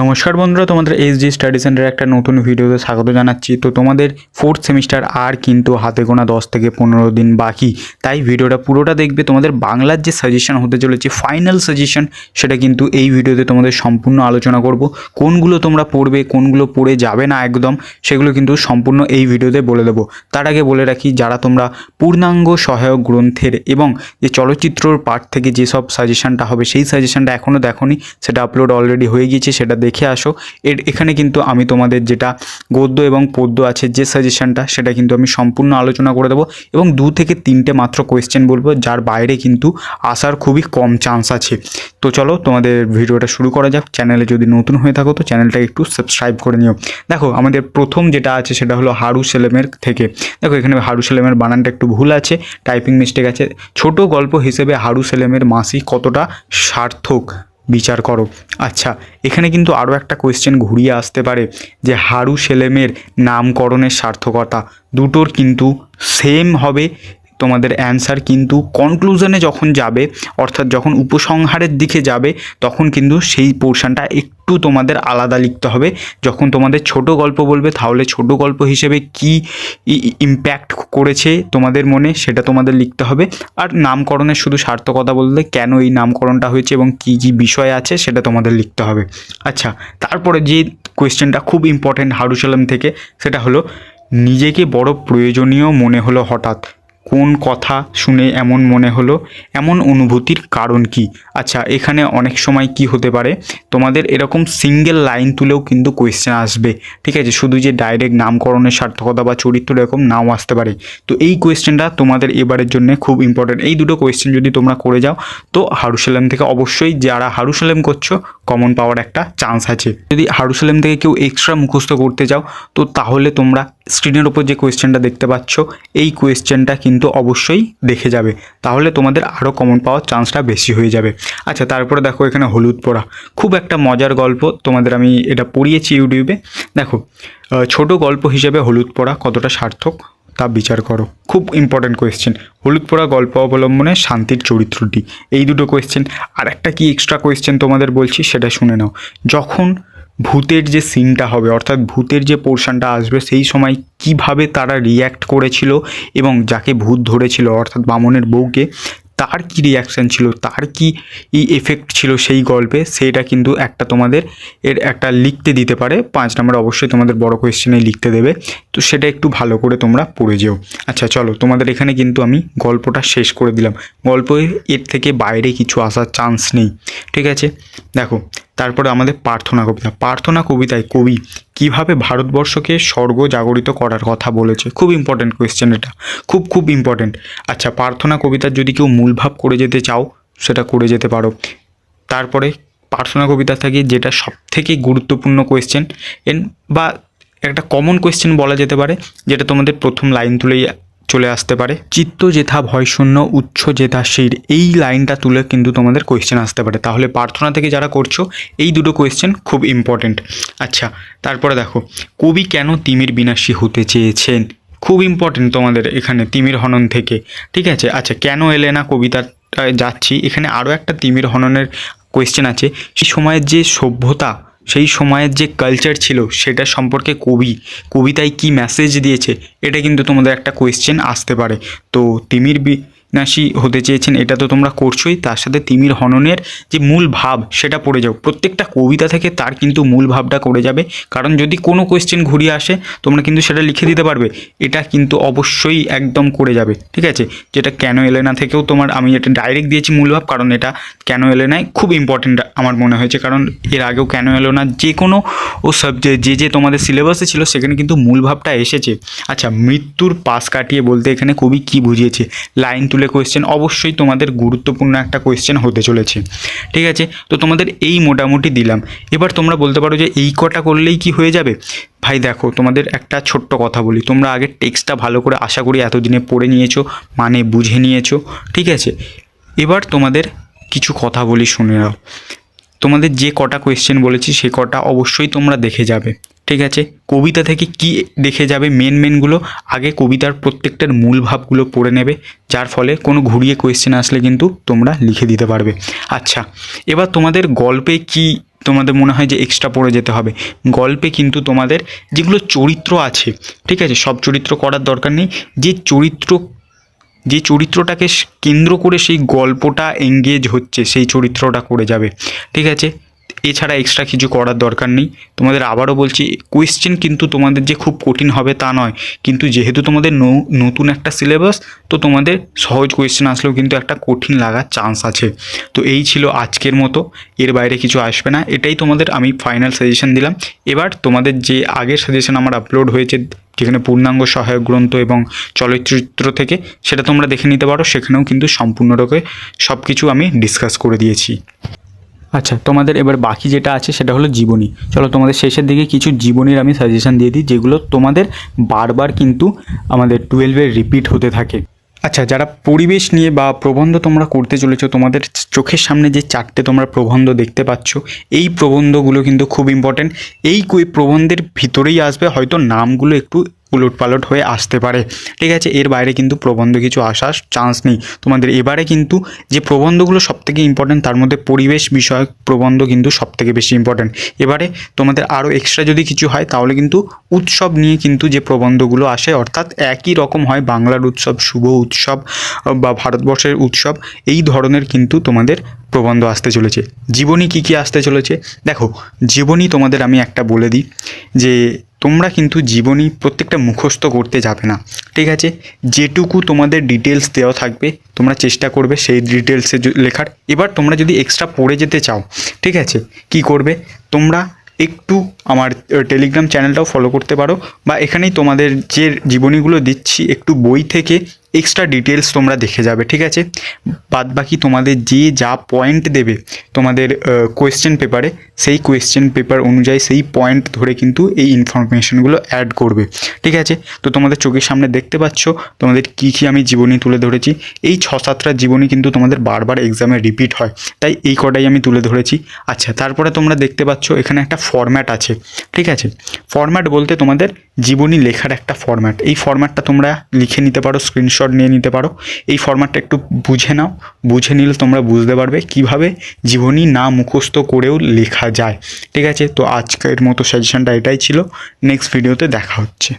নমস্কার বন্ধুরা, তোমাদের এসজি স্টাডি সেন্টারের একটা নতুন ভিডিওতে স্বাগত জানাচ্ছি। তো তোমাদের ফোর্থ সেমিস্টার আর কিন্তু হাতে গোনা 10 থেকে 15 দিন বাকি, তাই ভিডিওটা পুরোটা দেখবে। তোমাদের বাংলার যে সাজেশন হতে চলেছে, ফাইনাল সাজেশন, সেটা কিন্তু এই ভিডিওতে তোমাদের সম্পূর্ণ আলোচনা করব। কোনগুলো তোমরা পড়বে, কোনগুলো পড়ে যাবে না একদম, সেগুলো কিন্তু সম্পূর্ণ এই ভিডিওতে বলে দেবো। তার আগে বলে রাখি, যারা তোমরা পূর্ণাঙ্গ সহায়ক গ্রন্থের এবং যে চলচ্চিত্রর পার্ট থেকে যেসব সাজেশনটা হবে, সেই সাজেশনটা এখনও দেখোনি, সেটা আপলোড অলরেডি হয়ে গিয়েছে, সেটা দেখে আসো। এখানে কিন্তু আমি তোমাদের যেটা গদ্য এবং পদ্য আছে যে সাজেশনটা, সেটা কিন্তু আমি সম্পূর্ণ আলোচনা করে দেবো এবং 2 থেকে 3টে মাত্র কোয়েশ্চেন বলবো, যার বাইরে কিন্তু আসার খুবই কম চান্স আছে। তো চলো তোমাদের ভিডিওটা শুরু করা যাক। চ্যানেলে যদি নতুন হয়ে থাকো তো চ্যানেলটা একটু সাবস্ক্রাইব করে নিও। দেখো, আমাদের প্রথম যেটা আছে সেটা হলো হারু সেলেমের থেকে। দেখো, এখানে হারু সেলেমের বানানটা একটু ভুল আছে, টাইপিং মিস্টেক আছে। ছোট গল্প হিসেবে হারু সেলেমের মাসি কতটা সার্থক বিচার করো। আচ্ছা, এখানে কিন্তু আরও একটা কোয়েশ্চেন ঘুরিয়ে আসতে পারে যে হারু সেলেমের নামকরণের সার্থকতা। দুটোর কিন্তু সেম হবে তোমাদের অ্যান্সার, কিন্তু কনক্লুশনে যখন যাবে, অর্থাৎ যখন উপসংহারের দিকে যাবে, তখন কিন্তু সেই পোর্শনটা একটু তোমাদের আলাদা লিখতে হবে। যখন তোমাদের ছোট গল্প বলবে, তাহলে ছোট গল্প হিসেবে কি ইম্প্যাক্ট করেছে তোমাদের মনে, সেটা তোমাদের লিখতে হবে। আর নামকরণের শুধু সার্থকতা বললে কেন এই নামকরণটা হয়েছে এবং কি কি বিষয় আছে, সেটা তোমাদের লিখতে হবে। আচ্ছা, তারপরে যে কোয়েশ্চেনটা খুব ইম্পর্টেন্ট হারু সেলেম থেকে, সেটা হলো নিজেকে বড় প্রয়োজনীয় মনে হলো হঠাৎ। কোন কথা শুনে এমন মনে হলো, এমন অনুভূতির কারণ কি? আচ্ছা, এখানে অনেক সময় কি হতে পারে, তোমাদের এরকম সিঙ্গেল লাইন তুলেও কিন্তু কোয়েশ্চেন আসবে, ঠিক আছে? শুধু যে ডাইরেক্ট নামকরণের সার্থকতা বা চরিত্র এরকম নাও আসতে পারে। তো এই কোয়েশ্চেনটা তোমাদের এবারের জন্য খুব ইম্পর্টেন্ট। এই দুটো কোয়েশ্চেন যদি তোমরা করে যাও, তো হারু সেলেম থেকে অবশ্যই, যারা হারু সেলেম করছো, কমন পাওয়ার একটা চান্স আছে। যদি হারু সেলেম থেকে কেউ এক্সট্রা মুখস্থ করতে যাও, তো তাহলে তোমরা স্ক্রিনের ওপর যে কোয়েশ্চেনটা দেখতে পাচ্ছ, এই কোয়েশ্চেনটা কিন্তু অবশ্যই দেখে যাবে, তাহলে তোমাদের আরও কমন পাওয়ার চান্সটা বেশি হয়ে যাবে। আচ্ছা, তারপরে দেখো, এখানে হলুদ পোড়া, খুব একটা মজার গল্প, তোমাদের আমি এটা পড়িয়েছি ইউটিউবে। দেখো, ছোট গল্প হিসেবে হলুদ পোড়া কতটা সার্থক তা বিচার করো। খুব ইম্পর্ট্যান্ট কোয়েশ্চেন। হলুদ পোড়া গল্প অবলম্বনে শান্তির চরিত্রটি, এই দুটো কোয়েশ্চেন। আর একটা কি এক্সট্রা কোয়েশ্চেন তোমাদের বলছি, সেটা শুনে নাও। যখন ভূতের যে সিনটা হবে, অর্থাৎ ভূতের যে পোর্শনটা আসবে, সেই সময় কিভাবে তারা রিয়্যাক্ট করেছিল এবং যাকে ভূত ধরেছিল, অর্থাৎ বামনের বউকে, তার কি রিয়াকশান ছিল, তার কি এফেক্ট ছিল সেই গল্পে, সেইটা কিন্তু একটা তোমাদের একটা লিখতে দিতে পারে। 5 নম্বর অবশ্যই তোমাদের বড় কোয়েশ্চেনে লিখতে দেবে, তো সেটা একটু ভালো করে তোমরা পড়ে যেও। আচ্ছা চলো, তোমাদের এখানে কিন্তু আমি গল্পটা শেষ করে দিলাম। গল্প এর থেকে বাইরে কিছু আসার চান্স নেই, ঠিক আছে? দেখো, তারপরে আমাদের প্রার্থনা কবিতা। প্রার্থনা কবিতায় কবি কিভাবে ভারতবর্ষকে স্বর্গ জাগরিত করার কথা বলেছে। খুব ইম্পর্টেন্ট কোয়েশ্চেন, এটা খুব খুব ইম্পর্টেন্ট। আচ্ছা, প্রার্থনা কবিতার যদি কেউ মূলভাব করে যেতে চাও, সেটা করে যেতে পারো। তারপরে প্রার্থনা কবিতা থেকে যেটা সবথেকে গুরুত্বপূর্ণ কোয়েশ্চেন বা একটা কমন কোয়েশ্চেন বলা যেতে পারে, যেটা তোমাদের প্রথম লাইন তুলেই চলে আসতে পারে, চিত্ত যেথা ভয়শূন্য উচ্চ যেথা শির, এই লাইনটা তুলে কিন্তু তোমাদের কোয়েশ্চেন আসতে পারে। তাহলে প্রার্থনা থেকে যারা করছো, এই দুটো কোয়েশ্চেন খুব ইম্পর্টেন্ট। আচ্ছা, তারপরে দেখো, কবি কেন তিমির বিনাশী হতে চেয়েছেন, খুব ইম্পর্টেন্ট তোমাদের এখানে তিমির হনন থেকে, ঠিক আছে? আচ্ছা, কেন এলে না কবিতাটায় যাচ্ছি, এখানে আরও একটা তিমির হননের কোয়েশ্চেন আছে। সেই সময়ের যে সভ্যতা, সেই সময়ের যে কালচার ছিল, সেটা সম্পর্কে কবিতায় কি মেসেজ দিয়েছে, এটা কিন্তু তোমাদের একটা কোয়েশ্চেন আসতে পারে। তো তিমির বিনাশী হতে চেয়েছেন, এটা তো তোমরা করছোই, তার সাথে তিমির হননের যে মূল ভাব, সেটা পড়ে যাও। প্রত্যেকটা কবিতা থেকে তার কিন্তু মূল ভাবটা করে যাবে, কারণ যদি কোনো কোয়েশ্চেন ঘুরিয়ে আসে, তোমরা কিন্তু সেটা লিখে দিতে পারবে। এটা কিন্তু অবশ্যই একদম করে যাবে, ঠিক আছে? যেটা কেন এলে না থেকেও তোমার, আমি এটা ডাইরেক্ট দিয়েছি মূল ভাব, কারণ এটা কেন এলে নাই খুব ইম্পর্টেন্ট আমার মনে হয়েছে, কারণ এর আগেও কেন এলো না যে কোনো সাবজেক্ট যে তোমাদের সিলেবাসে ছিল, সেখানে কিন্তু মূল ভাবটা এসেছে। আচ্ছা, মৃত্যুর পাশ কাটিয়ে বলতে এখানে কবি কী বুঝিয়েছে, লাইন তুলে কোয়েশ্চেন অবশ্যই তোমাদের গুরুত্বপূর্ণ একটা কোয়েশ্চেন হতে চলেছে, ঠিক আছে? তো তোমাদের এই মোটামুটি দিলাম। এবার তোমরা বলতে পারো যে এই কটা করলেই কি হয়ে যাবে? ভাই দেখো, তোমাদের একটা ছোট্ট কথা বলি, তোমরা আগে টেক্সটটা ভালো করে আশা করি এতদিনে পড়ে নিয়েছো, মানে বুঝে নিয়েছো, ঠিক আছে? এবার তোমাদের কিছু কথা বলি, শুনে নাও। তোমাদের যে কটা কোয়েশ্চেন বলেছি, সে কটা অবশ্যই তোমরা দেখে যাবে, ঠিক আছে, কবিতা থেকে কি দেখে যাবে মেনগুলো আগে কবিতার প্রত্যেকটার মূল ভাবগুলো পড়ে নেবে, যার ফলে কোনো ঘুরিয়ে কোয়েশ্চেন আসলে কিন্তু তোমরা লিখে দিতে পারবে। আচ্ছা, এবার তোমাদের গল্পে কি তোমাদের মনে হয় যে এক্সট্রা পড়ে যেতে হবে? গল্পে কিন্তু তোমাদের যেগুলো চরিত্র আছে, ঠিক আছে, সব চরিত্র করার দরকার নেই, যে চরিত্রটাকে কেন্দ্র করে সেই গল্পটা এঙ্গেজ হচ্ছে সেই চরিত্রটা করে যাবে, ঠিক আছে। এছাড়া এক্সট্রা কিছু করার দরকার নেই। তোমাদের আবারও বলছি, কোয়েশ্চেন কিন্তু তোমাদের যে খুব কঠিন হবে তা নয়, কিন্তু যেহেতু তোমাদের নতুন একটা সিলেবাস, তো তোমাদের সহজ কোয়েশ্চেন আসলেও কিন্তু একটা কঠিন লাগার চান্স আছে। তো এই ছিল আজকের মতো, এর বাইরে কিছু আসবে না, এটাই তোমাদের আমি ফাইনাল সাজেশন দিলাম। এবার তোমাদের যে আগের সাজেশন আমার আপলোড হয়েছে যেখানে পূর্ণাঙ্গ সহায়ক গ্রন্থ এবং চলচ্চিত্র থেকে, সেটা তোমরা দেখে নিতে পারো, সেখানেও কিন্তু সম্পূর্ণরূপে সব কিছু আমি ডিসকাস করে দিয়েছি। আচ্ছা, তোমাদের এবার বাকি যেটা আছে সেটা হলো জীবনী। চলো তোমাদের শেষের দিকে কিছু জীবনীর আমি সাজেশন দিয়ে দিই, যেগুলো তোমাদের বারবার কিন্তু আমাদের 12-এ রিপিট হতে থাকে। আচ্ছা, যারা পরিবেশ নিয়ে বা প্রবন্ধ তোমরা করতে চলেছো, তোমাদের চোখের সামনে যে 4টে তোমরা প্রবন্ধ দেখতে পাচ্ছ, এই প্রবন্ধগুলো কিন্তু খুব ইম্পর্টেন্ট। এই প্রবন্ধের ভিতরেই আসবে, হয়তো নামগুলো একটু উলটপালট হয়ে আসতে পারে, ঠিক আছে, এর বাইরে কিন্তু প্রবন্ধ কিছু আসার চান্স নেই তোমাদের। এবারে কিন্তু যে প্রবন্ধগুলো সবথেকে ইম্পর্টেন্ট, তার মধ্যে পরিবেশ বিষয়ক প্রবন্ধ কিন্তু সবথেকে বেশি ইম্পর্টেন্ট। এবারে তোমাদের আরও এক্সট্রা যদি কিছু হয় তাহলে কিন্তু উৎসব নিয়ে কিন্তু যে প্রবন্ধগুলো আসে, অর্থাৎ একই রকম হয় বাংলার উৎসব, শুভ উৎসব বা ভারতবর্ষের উৎসব, এই ধরনের কিন্তু তোমাদের প্রবন্ধ আসতে চলেছে। জীবনী কী আসতে চলেছে দেখো, জীবনী তোমাদের আমি একটা বলে দিই যে তোমরা কিন্তু জীবনী প্রত্যেকটা মুখস্থ করতে যাবে না, ঠিক আছে। যেটুকু তোমাদের ডিটেলস দেওয়া থাকবে তোমরা চেষ্টা করবে সেই ডিটেলসে লেখার। এবার তোমরা যদি এক্সট্রা পড়ে যেতে চাও, ঠিক আছে, কি করবে তোমরা একটু আমার টেলিগ্রাম চ্যানেলটাও ফলো করতে পারো, বা এখানেই তোমাদের যে জীবনীগুলো দিচ্ছি একটু বই থেকে এক্সট্রা ডিটেলস তোমরা দেখে যাবে, ঠিক আছে। বাদ বাকি তোমাদের যে যা পয়েন্ট দেবে তোমাদের কোয়েশ্চেন পেপারে, সেই কোয়েশ্চেন পেপার অনুযায়ী সেই পয়েন্ট ধরে কিন্তু এই ইনফরমেশনগুলো অ্যাড করবে, ঠিক আছে। তো তোমাদের চোখের সামনে দেখতে পাচ্ছ তোমাদের কী আমি জীবনী তুলে ধরেছি। এই 6-7টা জীবনী কিন্তু তোমাদের বারবার এক্সামে রিপিট হয়, তাই এই কটাই আমি তুলে ধরেছি। আচ্ছা, তারপরে তোমরা দেখতে পাচ্ছ এখানে একটা ফরম্যাট আছে, ঠিক আছে। ফরম্যাট বলতে তোমাদের জীবনী লেখার একটা ফরম্যাট, এই ফরম্যাটটা তোমরা লিখে নিতে পারো, স্ক্রিনশট নিয়ে নিতে পারো। এই ফরম্যাটটা একটু বুঝে নাও, বুঝে নিলে তোমরা বুঝতে পারবে কিভাবে জীবনী না মুখস্থ করেও লেখা যায়, ঠিক আছে। তো আজকের মতো সাজেশনটা এটাই ছিল, নেক্সট ভিডিওতে দেখা হচ্ছে।